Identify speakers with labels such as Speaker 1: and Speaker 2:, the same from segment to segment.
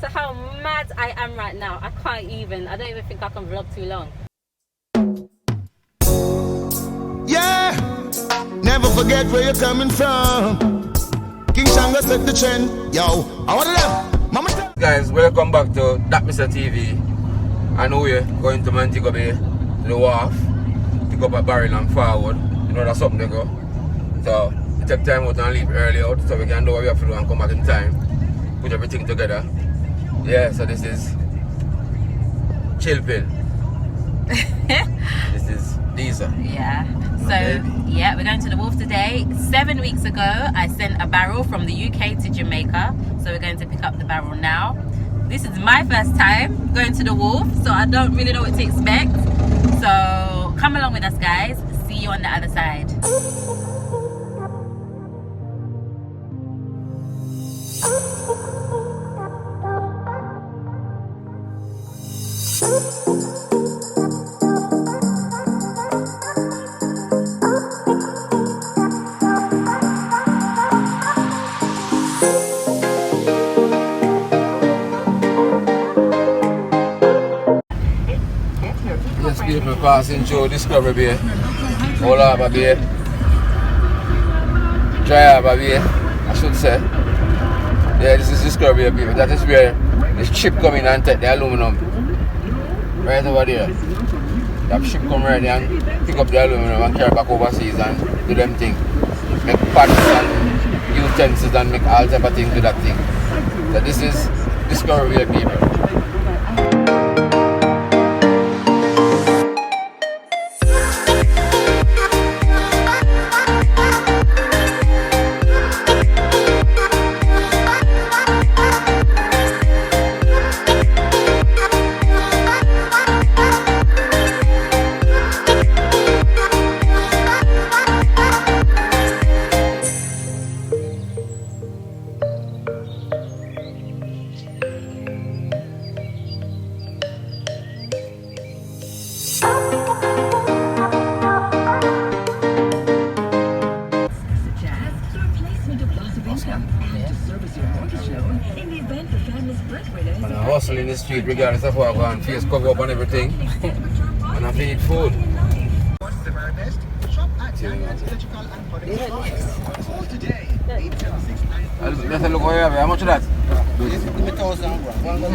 Speaker 1: to how mad I am right now. I don't even think I can vlog too long.
Speaker 2: Yeah, never forget where you're coming from. King Shanga set the trend. Yo, I want them. Mama.
Speaker 3: Guys, welcome back to datmisehtv. I know we're going to Montego Bay, to the Wharf, pick up a barrel and forward. You know that's something to go. So we take time out and leave early out so we can do what we have to do and come back in time. Put everything together. Yeah, so this is chill pill. This is Lisa.
Speaker 1: Yeah. So yeah, we're going to the Wharf today. 7 weeks ago, I sent a barrel from the UK to Jamaica. So we're going to pick up the barrel now. This is my first time going to the Wharf, so I don't really know what to expect. So come along with us, guys. See you on the other side.
Speaker 3: Yes, people passing through Discovery Bay, Old Harbour Bay, Dry Harbour Bay, I should say. Yeah, this is Discovery Bay, people. That is where the ship come in and take the aluminum. Right over there. That ship come right there and pick up the aluminum and carry back overseas and do them thing. Make pots and utensils and make all type of things to that thing. So this is Discovery Bay, people. And I hustle in the street regardless of what I go on, face cover up and everything. And I have to eat food. Let's look over here. How much of that?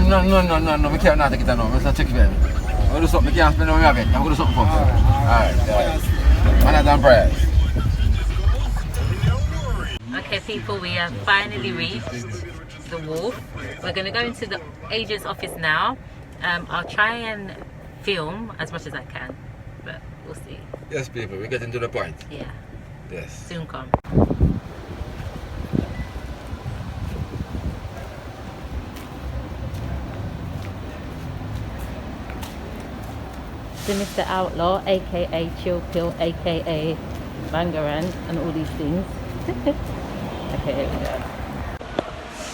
Speaker 3: No, we can't not take it now. Let's check it out. I'm going to do something, we can't spend on my bed. I'm going to do something for you. Alright, Manhattan price.
Speaker 1: Okay, people, we have finally reached the Wharf. We're going to go into the agent's office now. I'll try and film as much as I can, but we'll see.
Speaker 3: Yes, people, we're getting to the point.
Speaker 1: Yeah.
Speaker 3: Yes.
Speaker 1: Soon come. So Mr. Outlaw, aka Chill Pill, aka Bangaran, and all these things. Okay, here we go.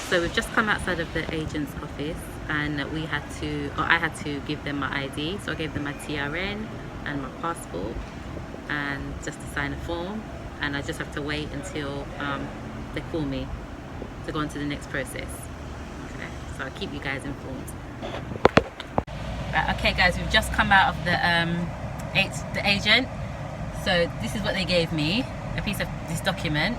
Speaker 1: So we've just come outside of the agent's office, and I had to give them my ID. So I gave them my TRN and my passport, and just to sign a form, and I just have to wait until they call me to go on to the next process. Okay, so I'll keep you guys informed. Right, okay guys, we've just come out of the agent. So this is what they gave me, a piece of this document.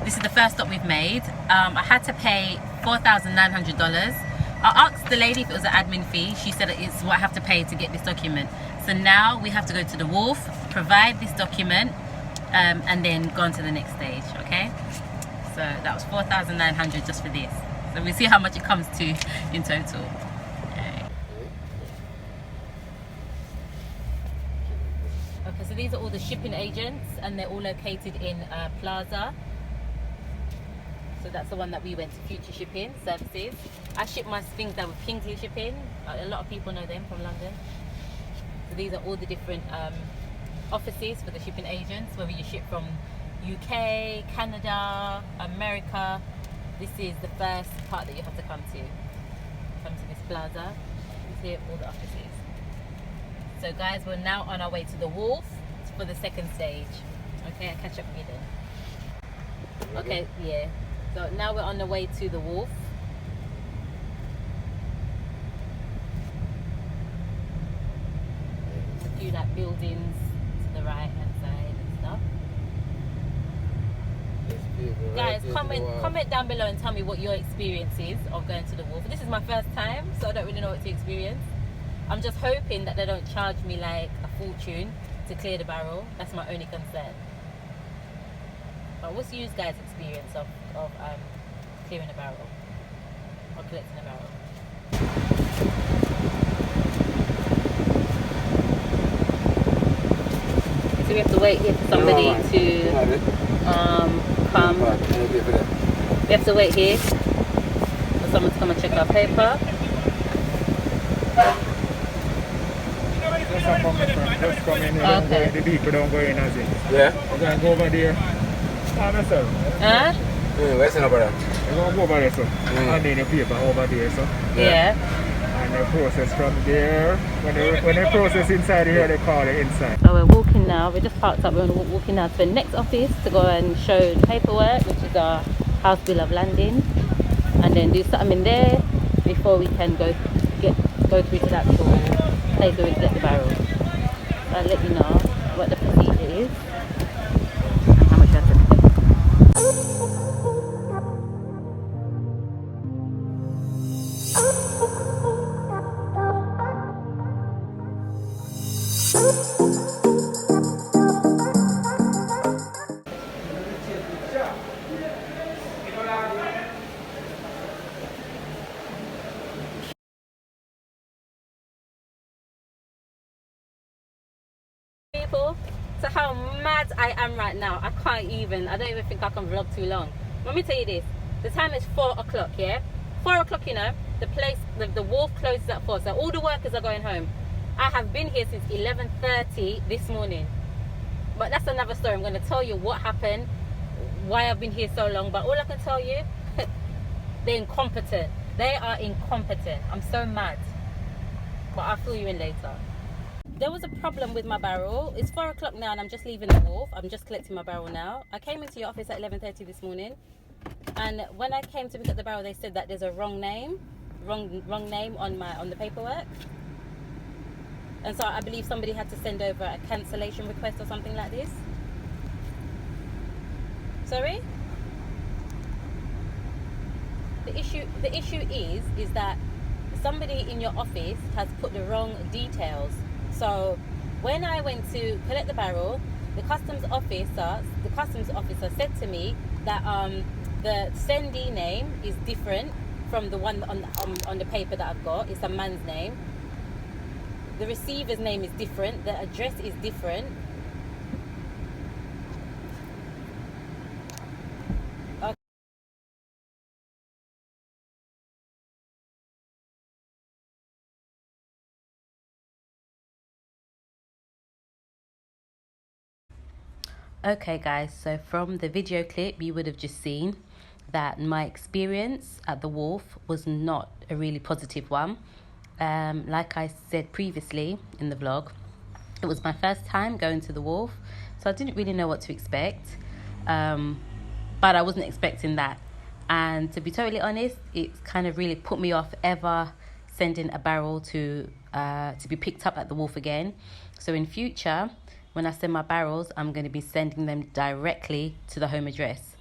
Speaker 1: This is the first stop we've made. I had to pay $4,900. I asked the lady if it was an admin fee. She said it's what I have to pay to get this document. So now we have to go to the Wharf, provide this document, and then go on to the next stage, okay? So that was $4,900 just for this. So we'll see how much it comes to in total. Okay, so these are all the shipping agents, and they're all located in Plaza. So that's the one that we went to, Future Shipping Services. I ship my things down with Kingsley Shipping. A lot of people know them from London. So these are all the different offices for the shipping agents, whether you ship from UK, Canada, America. This is the first part that you have to come to. Come to this plaza. You see all the offices. So guys, we're now on our way to the Wharf for the second stage. Okay, I'll catch up with you then. Okay, yeah. So now we're on the way to the Wharf. see like buildings to the right hand side and stuff. Guys, comment down below and tell me what your experience is of going to the Wharf. This is my first time, so I don't really know what to experience. I'm just hoping that they don't charge me like a fortune to clear the barrel. That's my only concern. But what's you guys' experience of clearing a barrel or collecting a barrel? So we have to wait here for somebody to come. We have to wait here for someone to come and check our paper.
Speaker 4: Just come in here, don't go in, the people don't go in as in.
Speaker 3: Yeah?
Speaker 4: You're going to go over there. Myself.
Speaker 1: Huh?
Speaker 3: Where's the number?
Speaker 4: You're going to go over there, so. And then the paper over there, so.
Speaker 1: Yeah.
Speaker 4: And the process from there. When they process inside here, they call it inside.
Speaker 1: So we're walking now. We just parked up. We're walking now to the next office to go and show the paperwork, which is our house bill of landing, and then do something in there before we can go through to that actual place where we collect the barrel. So I'll let you know what the procedure is and how much you have to pay. People, so how mad I am right now, I don't even think I can vlog too long. Let me tell you this, the time is 4 o'clock, yeah? 4 o'clock, you know, the Wharf closes at 4, so all the workers are going home. I have been here since 11:30 this morning, but that's another story. I'm going to tell you what happened, why I've been here so long, but all I can tell you, they're incompetent. They are incompetent. I'm so mad, but I'll fill you in later. There was a problem with my barrel. It's 4 o'clock now and I'm just leaving the Wharf. I'm just collecting my barrel now. I came into your office at 11:30 this morning, and when I came to pick up the barrel, they said that there's a wrong name on the paperwork. And so I believe somebody had to send over a cancellation request or something like this. Sorry? The issue is that somebody in your office has put the wrong details. So when I went to collect the barrel, the customs officer said to me that the sendee name is different from the one on the paper that I've got. It's a man's name. The receiver's name is different. The address is different. Okay guys, so from the video clip you would have just seen that my experience at the Wharf was not a really positive one. Like I said previously in the vlog, it was my first time going to the Wharf, so I didn't really know what to expect, but I wasn't expecting that. And to be totally honest, it kind of really put me off ever sending a barrel to be picked up at the Wharf again. So in future, when I send my barrels, I'm going to be sending them directly to the home address,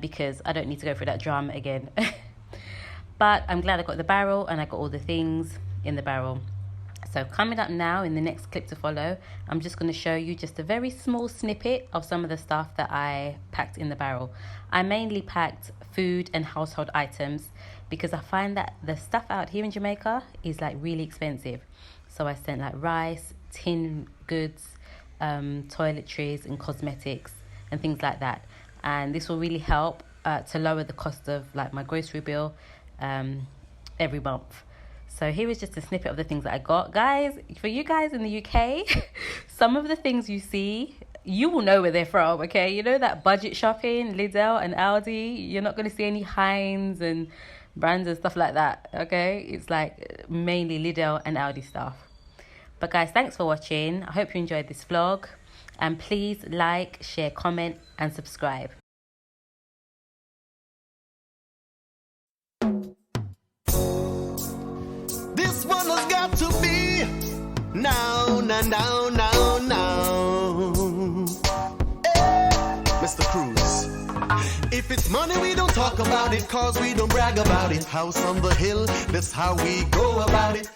Speaker 1: because I don't need to go through that drama again. But I'm glad I got the barrel and I got all the things in the barrel. So coming up now in the next clip to follow, I'm just going to show you just a very small snippet of some of the stuff that I packed in the barrel. I mainly packed food and household items because I find that the stuff out here in Jamaica is like really expensive. So I sent like rice, tin goods, toiletries and cosmetics and things like that, and this will really help to lower the cost of like my grocery bill every month. So here is just a snippet of the things that I got. Guys, for you guys in the UK, some of the things you see, you will know where they're from, okay? You know that budget shopping, Lidl and Aldi, you're not going to see any Heinz and brands and stuff like that, okay? It's like mainly Lidl and Aldi stuff. But guys, thanks for watching. I hope you enjoyed this vlog. And please like, share, comment and subscribe.
Speaker 2: This one has got to be now.
Speaker 5: going down, down, down. Mr. Cruz. If it's money, we don't talk about it, cause we don't brag about it. House on the hill, that's how we go about it.